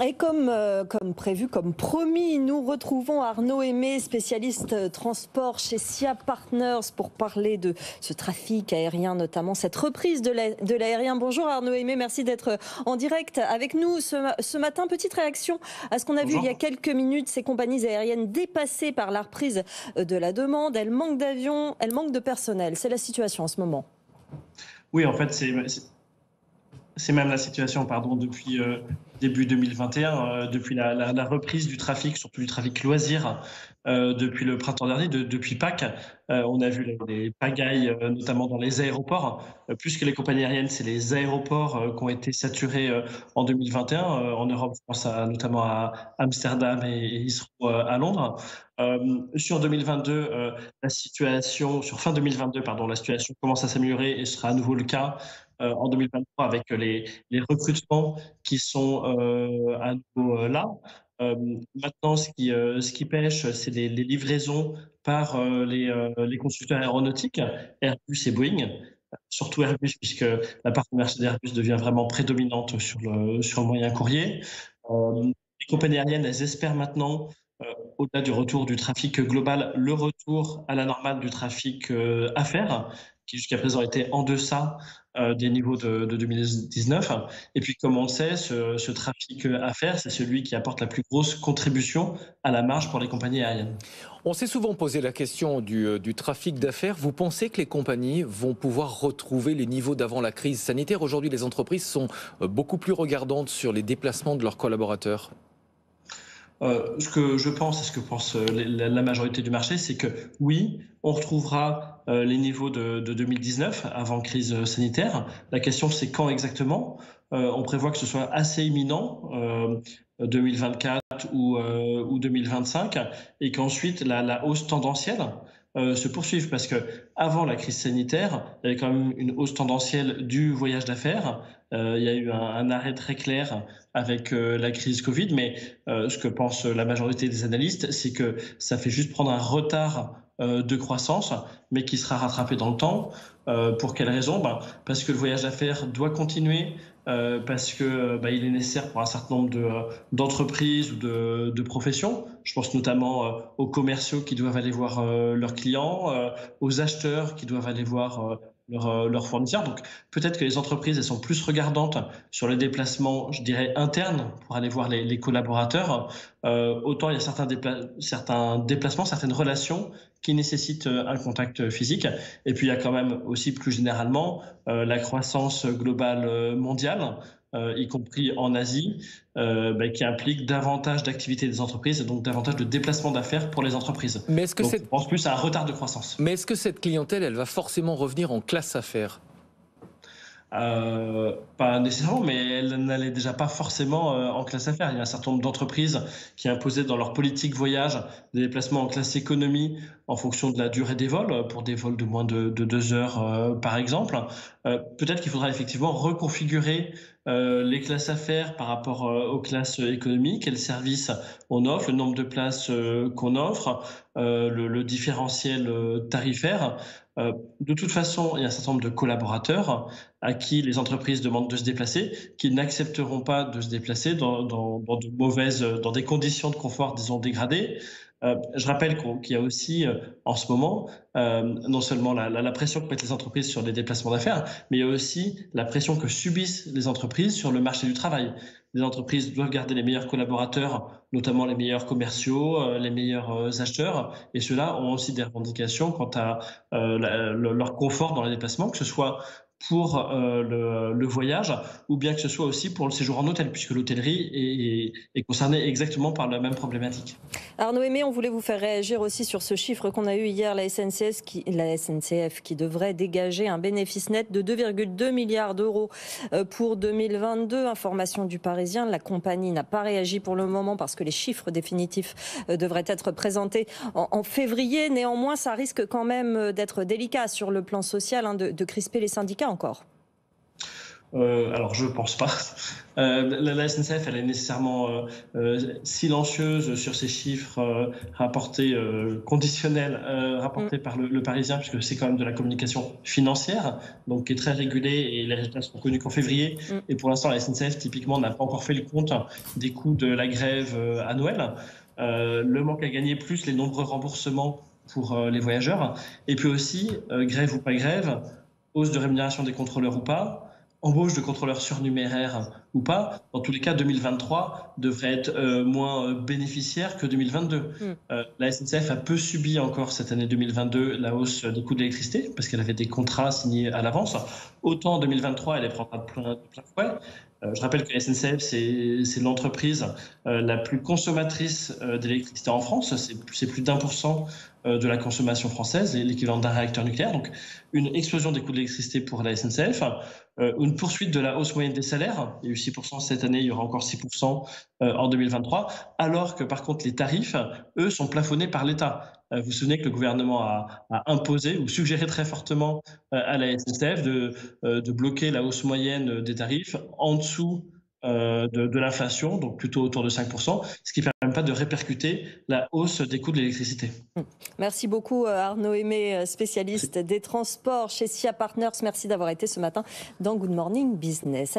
Et comme prévu, comme promis, nous retrouvons Arnaud Aimé, spécialiste transport chez SIA Partners, pour parler de ce trafic aérien, notamment cette reprise de l'aérien. Bonjour Arnaud Aimé, merci d'être en direct avec nous ce matin. Petite réaction à ce qu'on a vu il y a Bonjour. quelques minutes, ces compagnies aériennes dépassées par la reprise de la demande. Elles manquent d'avions, elles manquent de personnel. C'est la situation en ce moment. Oui, en fait, c'est même la situation, pardon, depuis début 2021, depuis la reprise du trafic, surtout du trafic loisir, depuis le printemps dernier, depuis Pâques. On a vu les pagailles, notamment dans les aéroports. Plus que les compagnies aériennes, c'est les aéroports qui ont été saturés en 2021. En Europe, je pense notamment à Amsterdam et Heathrow à Londres. Sur 2022, sur fin 2022, pardon, la situation commence à s'améliorer et sera à nouveau le cas en 2023 avec les recrutements qui sont à nouveau là. Euh, Maintenant, ce qui pêche, c'est les livraisons par les constructeurs aéronautiques, Airbus et Boeing. Surtout Airbus, puisque la part de marché d'Airbus devient vraiment prédominante sur le moyen courrier. Les compagnies aériennes, elles espèrent maintenant, au-delà du retour du trafic global, le retour à la normale du trafic affaires, qui jusqu'à présent était en deçà des niveaux de 2019. Et puis, comme on le sait, ce trafic affaires, c'est celui qui apporte la plus grosse contribution à la marge pour les compagnies aériennes. On s'est souvent posé la question du trafic d'affaires. Vous pensez que les compagnies vont pouvoir retrouver les niveaux d'avant la crise sanitaire? Aujourd'hui, les entreprises sont beaucoup plus regardantes sur les déplacements de leurs collaborateurs. Ce que je pense et ce que pense la majorité du marché, c'est que oui, on retrouvera les niveaux de 2019 avant crise sanitaire. La question, c'est quand exactement. On prévoit que ce soit assez imminent, 2024 ou 2025, et qu'ensuite la hausse tendancielle se poursuive, parce que avant la crise sanitaire, il y avait quand même une hausse tendancielle du voyage d'affaires. Il y a eu un arrêt très clair avec la crise Covid, mais ce que pense la majorité des analystes, c'est que ça fait juste prendre un retard de croissance, mais qui sera rattrapé dans le temps. Pour quelle raison? Parce que le voyage d'affaires doit continuer, parce que il est nécessaire pour un certain nombre d'entreprises ou de professions. Je pense notamment aux commerciaux qui doivent aller voir leurs clients, aux acheteurs qui doivent aller voir leurs fournisseurs. Donc peut-être que les entreprises, elles sont plus regardantes sur les déplacements, je dirais, internes pour aller voir les collaborateurs. Autant il y a certains déplacements, certaines relations qui nécessitent un contact physique. Et puis il y a quand même aussi plus généralement la croissance globale mondiale, y compris en Asie, qui implique davantage d'activités des entreprises et donc davantage de déplacements d'affaires pour les entreprises. Mais est-ce que Donc je pense plus à un retard de croissance. cette clientèle, elle va forcément revenir en classe affaires? Pas nécessairement, mais elle n'allait déjà pas forcément en classe affaires. Il y a un certain nombre d'entreprises qui imposaient dans leur politique voyage des déplacements en classe économie en fonction de la durée des vols, pour des vols de moins de 2 heures par exemple. Peut-être qu'il faudra effectivement reconfigurer les classes affaires par rapport aux classes économie, quels services on offre, le nombre de places qu'on offre, le différentiel tarifaire. De toute façon, il y a un certain nombre de collaborateurs à qui les entreprises demandent de se déplacer, qui n'accepteront pas de se déplacer dans des conditions de confort, disons, dégradées. Je rappelle qu'il y a aussi en ce moment non seulement la pression que mettent les entreprises sur les déplacements d'affaires, mais il y a aussi la pression que subissent les entreprises sur le marché du travail. Les entreprises doivent garder les meilleurs collaborateurs, notamment les meilleurs commerciaux, les meilleurs acheteurs, et ceux-là ont aussi des revendications quant à leur confort dans les déplacements, que ce soit pour le voyage, ou bien que ce soit aussi pour le séjour en hôtel, puisque l'hôtellerie est concernée exactement par la même problématique. Arnaud Aimé, on voulait vous faire réagir aussi sur ce chiffre qu'on a eu hier, la SNCF qui devrait dégager un bénéfice net de 2,2 milliards d'euros pour 2022. Information du Parisien, la compagnie n'a pas réagi pour le moment parce que les chiffres définitifs devraient être présentés en février. Néanmoins, ça risque quand même d'être délicat sur le plan social, de crisper les syndicats encore. Alors, je ne pense pas. La SNCF, elle est nécessairement silencieuse sur ces chiffres rapportés, conditionnels, rapportés par le Parisien, puisque c'est quand même de la communication financière, donc qui est très régulée, et les résultats sont connus qu'en février. Et pour l'instant, la SNCF, typiquement, n'a pas encore fait le compte des coûts de la grève à Noël. Le manque à gagner, plus les nombreux remboursements pour les voyageurs. Et puis aussi, grève ou pas grève, hausse de rémunération des contrôleurs ou pas, embauche de contrôleurs surnuméraires ou pas. Dans tous les cas, 2023 devrait être moins bénéficiaire que 2022. La SNCF a peu subi encore cette année 2022 la hausse des coûts de l'électricité parce qu'elle avait des contrats signés à l'avance. Autant en 2023, elle est prendra de plein fouet. Je rappelle que la SNCF, c'est l'entreprise la plus consommatrice d'électricité en France. C'est plus d'1% de la consommation française, l'équivalent d'un réacteur nucléaire. Donc, une explosion des coûts de l'électricité pour la SNCF, une poursuite de la hausse moyenne des salaires. Il y a eu 6% cette année, il y aura encore 6% en 2023, alors que par contre, les tarifs, eux, sont plafonnés par l'État. Vous vous souvenez que le gouvernement a imposé ou suggéré très fortement à la SNCF de bloquer la hausse moyenne des tarifs en dessous de l'inflation, donc plutôt autour de 5%, ce qui ne permet pas de répercuter la hausse des coûts de l'électricité. Merci beaucoup Arnaud Aimé, spécialiste des transports chez SIA Partners. Merci d'avoir été ce matin dans Good Morning Business.